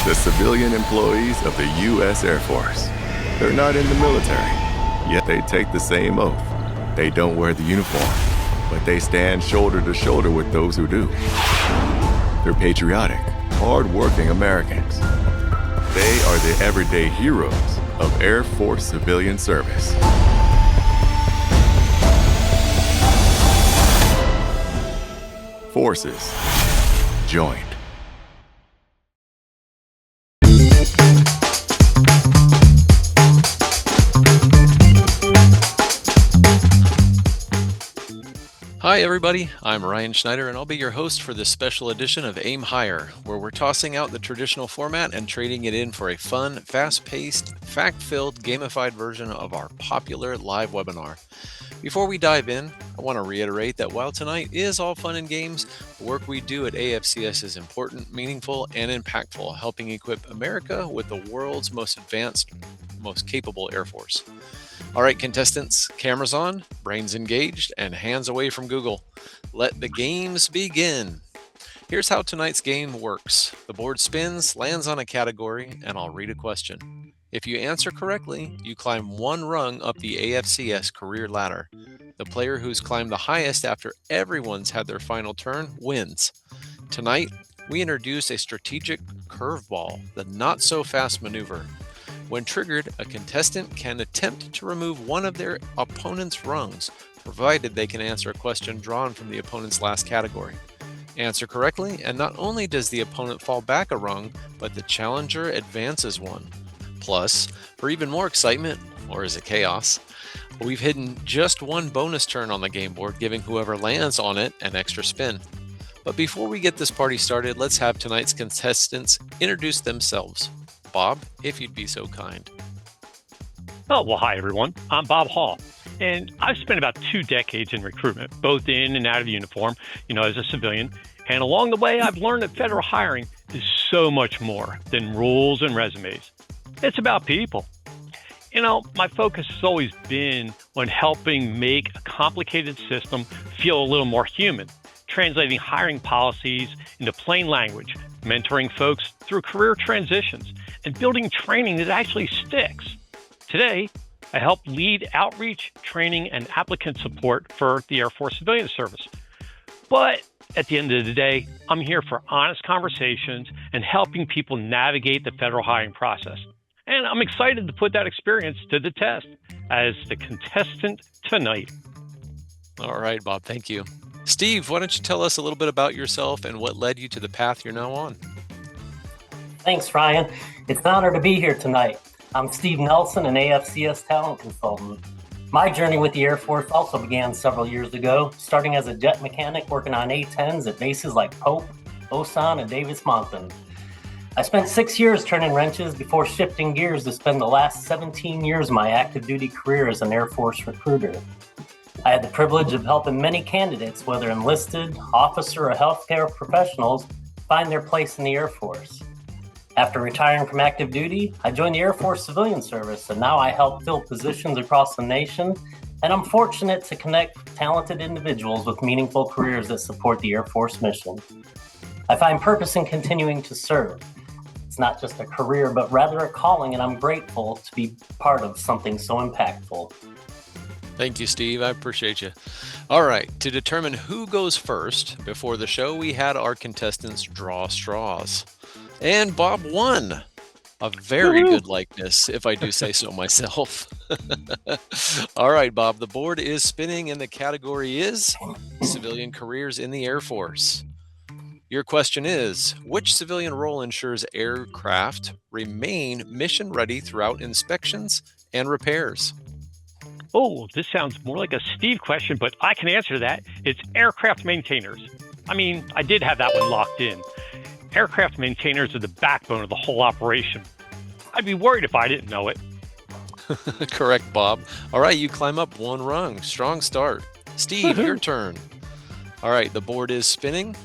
The civilian employees of the U.S. Air Force. They're not in the military, yet they take the same oath. They don't wear the uniform, but they stand shoulder to shoulder with those who do. They're patriotic, hard-working Americans. They are the everyday heroes of Air Force civilian service. Forces joined. Hi everybody, I'm Ryan Schneider and I'll be your host for this special edition of Aim Higher, where we're tossing out the traditional format and trading it in for a fun, fast-paced, fact-filled, gamified version of our popular live webinar. Before we dive in, I want to reiterate that while tonight is all fun and games, the work we do at AFCS is important, meaningful, and impactful, helping equip America with the world's most advanced, most capable Air Force. All right, contestants, cameras on, brains engaged, and hands away from Google. Let the games begin. Here's how tonight's game works. The board spins, lands on a category, and I'll read a question. If you answer correctly, you climb one rung up the AFCS career ladder. The player who's climbed the highest after everyone's had their final turn wins. Tonight, we introduce a strategic curveball, the not-so-fast maneuver. When triggered, a contestant can attempt to remove one of their opponent's rungs, provided they can answer a question drawn from the opponent's last category. Answer correctly, and not only does the opponent fall back a rung, but the challenger advances one. Plus, for even more excitement, or is it chaos, we've hidden just one bonus turn on the game board, giving whoever lands on it an extra spin. But before we get this party started, let's have tonight's contestants introduce themselves. Bob, if you'd be so kind. Oh, well, hi, everyone. I'm Bob Hall, and I've spent about 2 decades in recruitment, both in and out of uniform, as a civilian. And along the way, I've learned that federal hiring is so much more than rules and resumes. It's about people. My focus has always been on helping make a complicated system feel a little more human, translating hiring policies into plain language, mentoring folks through career transitions, and building training that actually sticks. Today, I help lead outreach, training, and applicant support for the Air Force Civilian Service. But at the end of the day, I'm here for honest conversations and helping people navigate the federal hiring process. And I'm excited to put that experience to the test as the contestant tonight. All right, Bob, thank you. Steve, why don't you tell us a little bit about yourself and what led you to the path you're now on? Thanks, Ryan. It's an honor to be here tonight. I'm Steve Nelson, an AFCS talent consultant. My journey with the Air Force also began several years ago, starting as a jet mechanic working on A-10s at bases like Pope, Osan, and Davis-Monthan. I spent 6 years turning wrenches before shifting gears to spend the last 17 years of my active duty career as an Air Force recruiter. I had the privilege of helping many candidates, whether enlisted, officer, or healthcare professionals, find their place in the Air Force. After retiring from active duty, I joined the Air Force Civilian Service, and now I help fill positions across the nation, and I'm fortunate to connect talented individuals with meaningful careers that support the Air Force mission. I find purpose in continuing to serve. It's not just a career, but rather a calling, and I'm grateful to be part of something so impactful. Thank you, Steve. I appreciate you. All right. To determine who goes first, before the show, we had our contestants draw straws. And Bob won. A very good likeness, if I do say so myself. All right, Bob. The board is spinning and the category is civilian careers in the Air Force. Your question is, which civilian role ensures aircraft remain mission ready throughout inspections and repairs? Oh, this sounds more like a Steve question, but I can answer that. It's aircraft maintainers. I did have that one locked in. Aircraft maintainers are the backbone of the whole operation. I'd be worried if I didn't know it. Correct, Bob. All right, you climb up one rung. Strong start. Steve, your turn. All right, the board is spinning,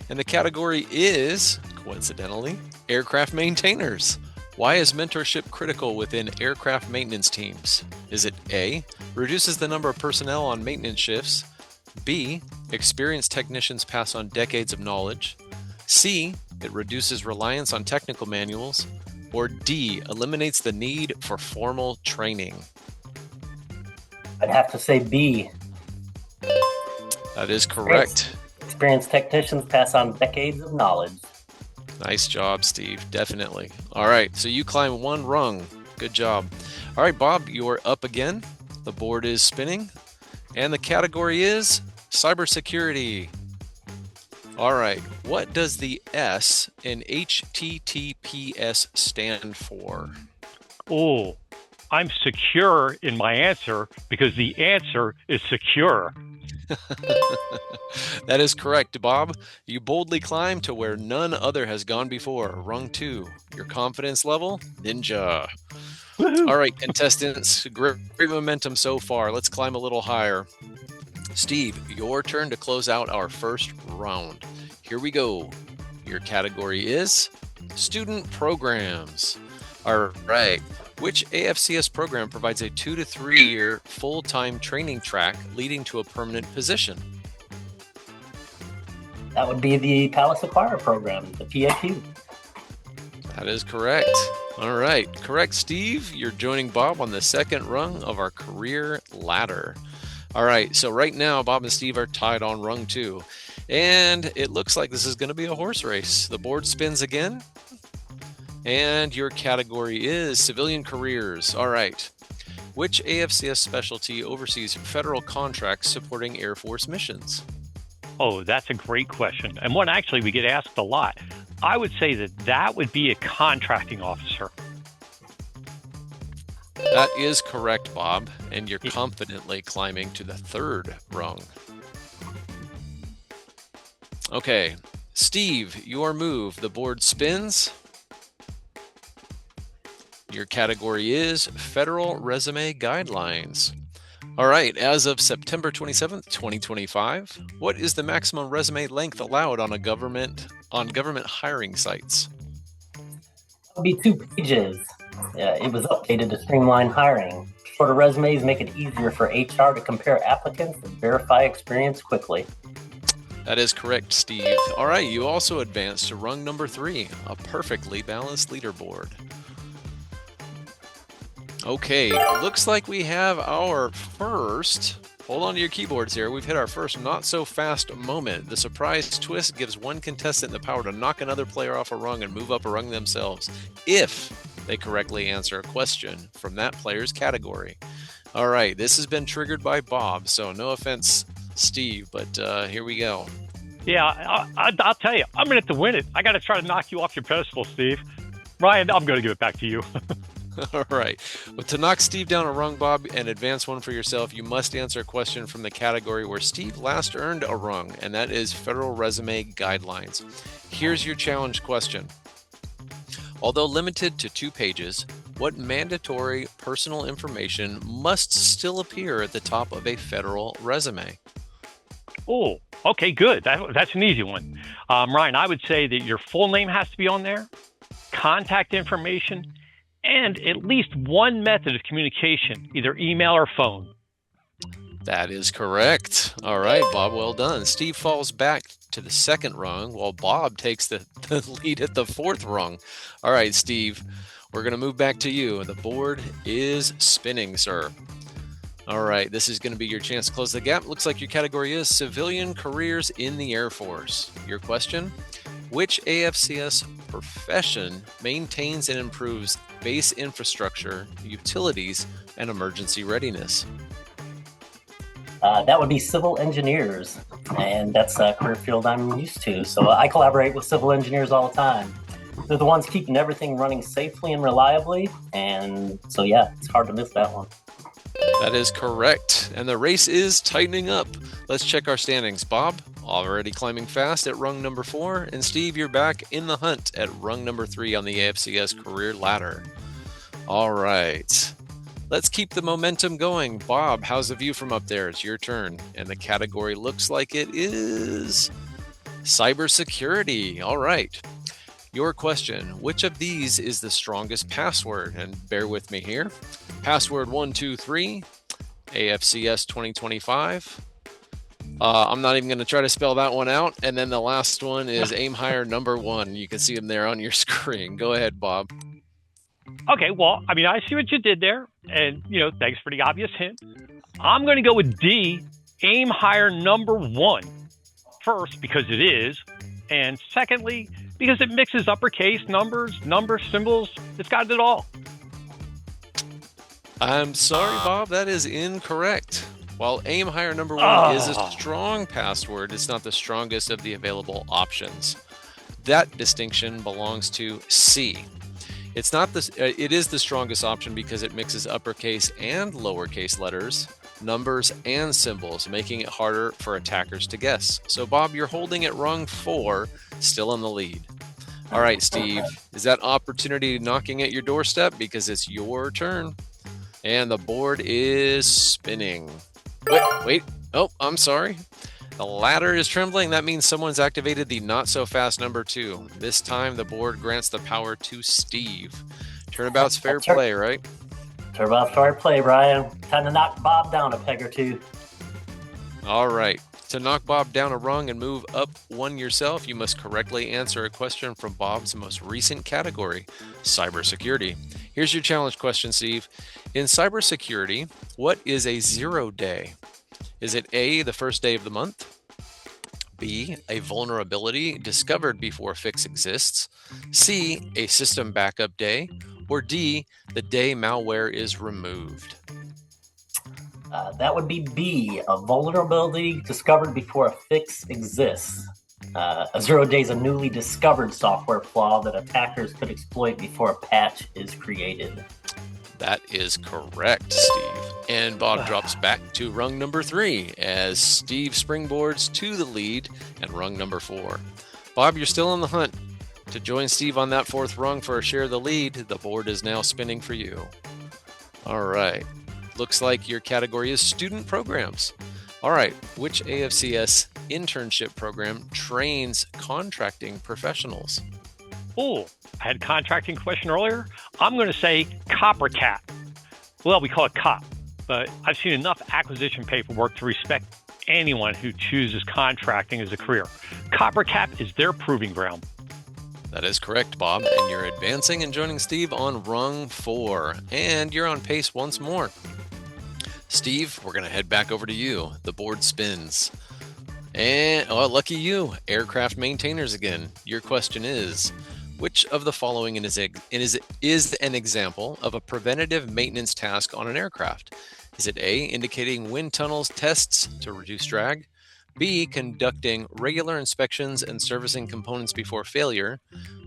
and the category is, coincidentally, aircraft maintainers. Why is mentorship critical within aircraft maintenance teams? Is it A, reduces the number of personnel on maintenance shifts? B, experienced technicians pass on decades of knowledge? C, it reduces reliance on technical manuals, or D, eliminates the need for formal training? I'd have to say B. That is correct. Experienced technicians pass on decades of knowledge. Nice job, Steve. Definitely. All right, so you climb one rung. Good job. All right, Bob, you're up again. The board is spinning, and the category is cybersecurity. All right, what does the S in HTTPS stand for? Oh, I'm secure in my answer because the answer is secure. That is correct, Bob. You boldly climb to where none other has gone before. Rung 2. Your confidence level? Ninja. Woohoo. All right, contestants. Great momentum so far. Let's climb a little higher. Steve, your turn to close out our first round. Here we go. Your category is student programs. All right. Which AFCS program provides a 2 to 3 year full-time training track leading to a permanent position? That would be the Palace Acquire program, the PAQ. That is correct. All right. Correct, Steve. You're joining Bob on the second rung of our career ladder. All right. So right now, Bob and Steve are tied on rung 2. And it looks like this is going to be a horse race. The board spins again. And your category is civilian careers. All right. Which AFCS specialty oversees federal contracts supporting Air Force missions? Oh, that's a great question, and one actually we get asked a lot. I would say that would be a contracting officer. That is correct, Bob, and you're confidently climbing to the third rung. Okay, Steve, your move. The board spins. Your category is Federal Resume Guidelines. All right, as of September 27th, 2025, what is the maximum resume length allowed on government hiring sites? That would be 2 pages. It was updated to streamline hiring. Shorter resumes make it easier for HR to compare applicants and verify experience quickly. That is correct, Steve. All right, you also advanced to rung number 3, a perfectly balanced leaderboard. Okay, looks like we have our first, hold on to your keyboards here, we've hit our first not-so-fast moment. The surprise twist gives one contestant the power to knock another player off a rung and move up a rung themselves, if they correctly answer a question from that player's category. All right, this has been triggered by Bob, so no offense, Steve, but here we go. Yeah, I'll tell you, I'm going to have to win it. I got to try to knock you off your pedestal, Steve. Ryan, I'm going to give it back to you. All right. Well, to knock Steve down a rung, Bob, and advance one for yourself, you must answer a question from the category where Steve last earned a rung, and that is Federal Resume Guidelines. Here's your challenge question. Although limited to 2 pages, what mandatory personal information must still appear at the top of a federal resume? Oh, okay, good. That's an easy one. Ryan, I would say that your full name has to be on there, contact information, and at least one method of communication, either email or phone. That is correct. All right, Bob, well done. Steve falls back to the second rung, while Bob takes the lead at the fourth rung. All right, Steve, we're going to move back to you. The board is spinning, sir. All right, this is going to be your chance to close the gap. Looks like your category is civilian careers in the Air Force. Your question? Which AFCS profession maintains and improves base infrastructure, utilities, and emergency readiness? That would be civil engineers, and that's a career field I'm used to. So I collaborate with civil engineers all the time. They're the ones keeping everything running safely and reliably, and so yeah, it's hard to miss that one. That is correct, and the race is tightening up. Let's check our standings. Bob, already climbing fast at rung number 4, and Steve, you're back in the hunt at rung number 3 on the AFCS career ladder. All right, let's keep the momentum going. Bob, how's the view from up there? It's your turn, and the category looks like it is cybersecurity. All right, your question: which of these is the strongest password? And bear with me here. Password 123, AFCS 2025, I'm not even going to try to spell that one out. And then the last one is Aim Higher number 1. You can see them there on your screen. Go ahead, Bob. Okay, well, I mean, I see what you did there. And, thanks for the obvious hint. I'm going to go with D, Aim Higher number 1. First, because it is. And secondly, because it mixes uppercase numbers, symbols. It's got it all. I'm sorry, Bob. That is incorrect. While Aim Higher number 1 is a strong password, it's not the strongest of the available options. That distinction belongs to C. It's not this. It is the strongest option because it mixes uppercase and lowercase letters, numbers, and symbols, making it harder for attackers to guess. So, Bob, you're holding at rung 4, still in the lead. All right, Steve, is that opportunity knocking at your doorstep? Because it's your turn. And the board is spinning. Wait. Oh, I'm sorry. The ladder is trembling. That means someone's activated the not so fast number 2. This time the board grants the power to Steve. Turnabout's fair play, right? Turnabout's fair play, Brian. Time to knock Bob down a peg or two. All right. To knock Bob down a rung and move up 1 yourself, you must correctly answer a question from Bob's most recent category, cybersecurity. Here's your challenge question, Steve. In cybersecurity, what is a 0 day? Is it A, the first day of the month? B, a vulnerability discovered before a fix exists? C, a system backup day? Or D, the day malware is removed? That would be B, a vulnerability discovered before a fix exists. A 0 day is a newly discovered software flaw that attackers could exploit before a patch is created. That is correct, Steve. And Bob drops back to rung number 3 as Steve springboards to the lead at rung number 4. Bob, you're still on the hunt. To join Steve on that 4th rung for a share of the lead, the board is now spinning for you. All right. Looks like your category is student programs. All right. Which AFCS internship program trains contracting professionals? Oh, I had a contracting question earlier. I'm going to say CopperCap. Well, we call it COP, but I've seen enough acquisition paperwork to respect anyone who chooses contracting as a career. CopperCap is their proving ground. That is correct, Bob, and you're advancing and joining Steve on rung 4, and you're on pace once more. Steve, we're going to head back over to you. The board spins. And, lucky you, aircraft maintainers again. Your question is, which of the following is an example of a preventative maintenance task on an aircraft? Is it A, indicating wind tunnels tests to reduce drag? B, conducting regular inspections and servicing components before failure?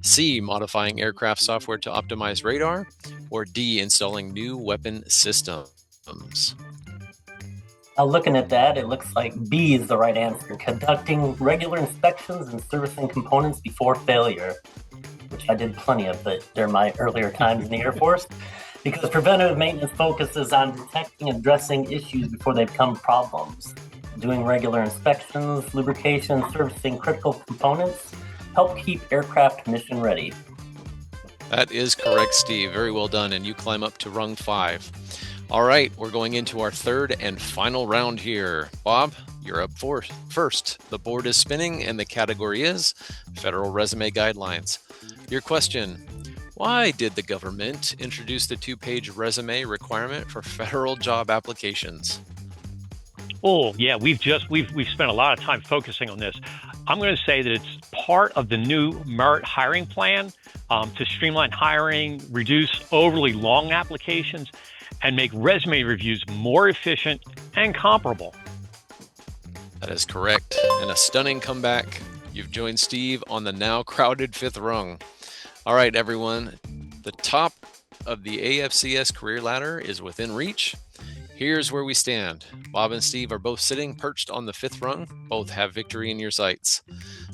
C, modifying aircraft software to optimize radar? Or D, installing new weapon systems? Looking at that, it looks like B is the right answer. Conducting regular inspections and servicing components before failure, which I did plenty of it during my earlier times in the Air Force, because preventative maintenance focuses on detecting and addressing issues before they become problems. Doing regular inspections, lubrication, servicing critical components help keep aircraft mission ready. That is correct, Steve. Very well done. And you climb up to rung 5. All right, we're going into our 3rd and final round here. Bob, you're up first. The board is spinning and the category is Federal Resume Guidelines. Your question, why did the government introduce the 2-page resume requirement for federal job applications? Oh, yeah, we've spent a lot of time focusing on this. I'm going to say that it's part of the new merit hiring plan to streamline hiring, reduce overly long applications, and make resume reviews more efficient and comparable. That is correct. And a stunning comeback. You've joined Steve on the now crowded 5th rung. All right, everyone. The top of the AFCS career ladder is within reach. Here's where we stand. Bob and Steve are both sitting perched on the 5th rung. Both have victory in your sights.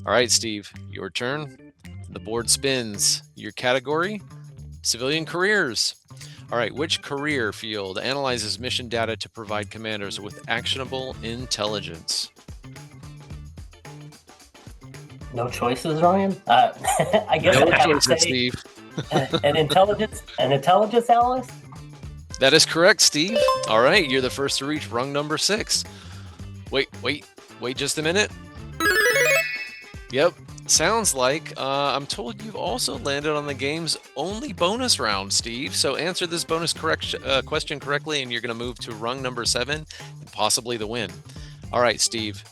All right, Steve, your turn. The board spins. Your category, civilian careers. All right, which career field analyzes mission data to provide commanders with actionable intelligence? No choices, Ryan? I guess No I'd have to choices, say Steve. an intelligence analyst? That is correct, Steve. All right, you're the first to reach rung number 6. Wait. Wait just a minute. Yep, sounds like I'm told you've also landed on the game's only bonus round, Steve. So answer this bonus question correctly, and you're going to move to rung number 7 and possibly the win. All right, Steve,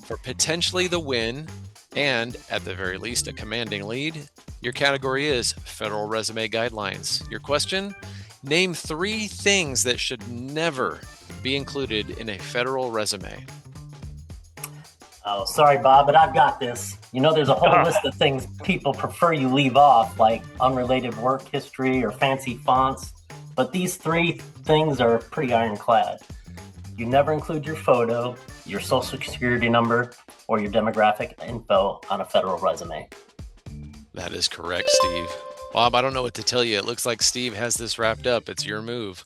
for potentially the win and at the very least a commanding lead, your category is Federal Resume Guidelines. Your question: name 3 things that should never be included in a federal resume. Oh, sorry, Bob, but I've got this. You know, there's a whole list of things people prefer you leave off, like unrelated work history or fancy fonts. But these 3 things are pretty ironclad. You never include your photo, your social security number, or your demographic info on a federal resume. That is correct, Steve. Bob, I don't know what to tell you. It looks like Steve has this wrapped up. It's your move.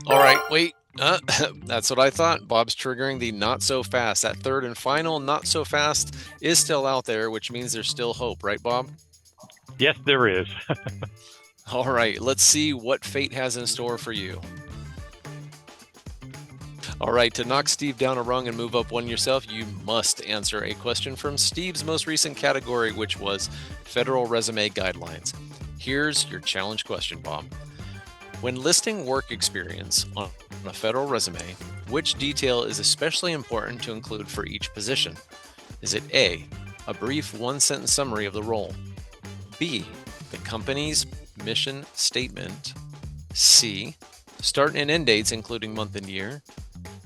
All right, wait. That's what I thought. Bob's triggering the not so fast. That third and final not so fast is still out there, which means there's still hope, right, Bob? Yes, there is. All right, let's see what fate has in store for you. All right, to knock Steve down a rung and move up one yourself, you must answer a question from Steve's most recent category, which was Federal Resume Guidelines. Here's your challenge question, Bob. When listing work experience on a federal resume, which detail is especially important to include for each position? Is it A, a brief one-sentence summary of the role, B, the company's mission statement, C, start and end dates including month and year,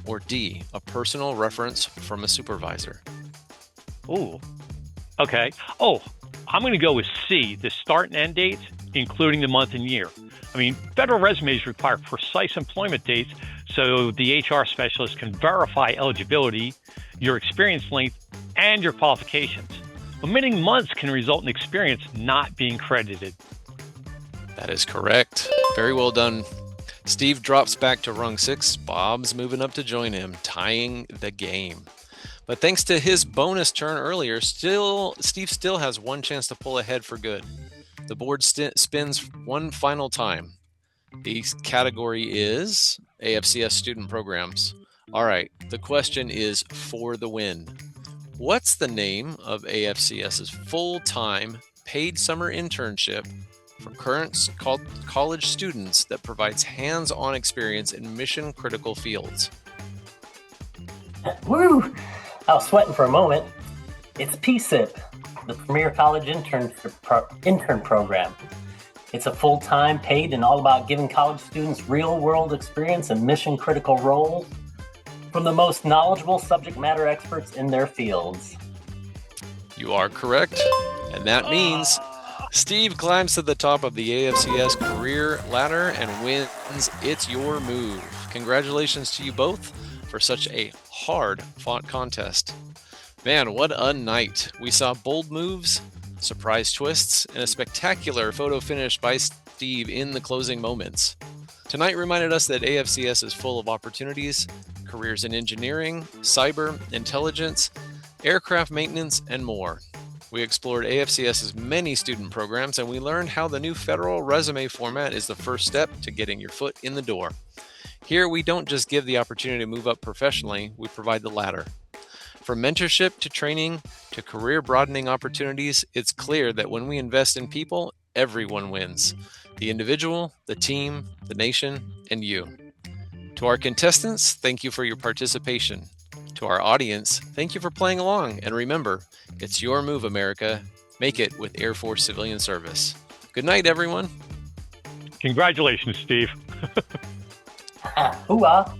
or D, a personal reference from a supervisor? Ooh, okay. Oh, I'm going to go with C, the start and end dates, including the month and year. I mean, federal resumes require precise employment dates so the HR specialist can verify eligibility, your experience length, and your qualifications. Omitting months can result in experience not being credited. That is correct. Very well done. Steve drops back to rung 6. Bob's moving up to join him, tying the game. But thanks to his bonus turn earlier, Steve still has one chance to pull ahead for good. The board spins one final time. The category is AFCS student programs. All right, the question is for the win. What's the name of AFCS's full-time paid summer internship for current college students that provides hands-on experience in mission-critical fields? Woo! I was sweating for a moment. It's PSIP, the Premier College Intern Program. It's a full-time, paid, and all about giving college students real-world experience in mission-critical roles from the most knowledgeable subject matter experts in their fields. You are correct, and that means Steve climbs to the top of the AFCS career ladder and wins It's Your Move. Congratulations to you both for such a hard-fought contest. Man, what a night. We saw bold moves, surprise twists, and a spectacular photo finish by Steve in the closing moments. Tonight reminded us that AFCS is full of opportunities, careers in engineering, cyber, intelligence, aircraft maintenance, and more. We explored AFCS's many student programs, and we learned how the new federal resume format is the first step to getting your foot in the door. Here, we don't just give the opportunity to move up professionally, we provide the ladder. From mentorship to training to career broadening opportunities, it's clear that when we invest in people, everyone wins. The individual, the team, the nation, and you. To our contestants, thank you for your participation. To our audience, thank you for playing along. And remember, it's your move, America. Make it with Air Force Civilian Service. Good night, everyone. Congratulations, Steve. Hoorah!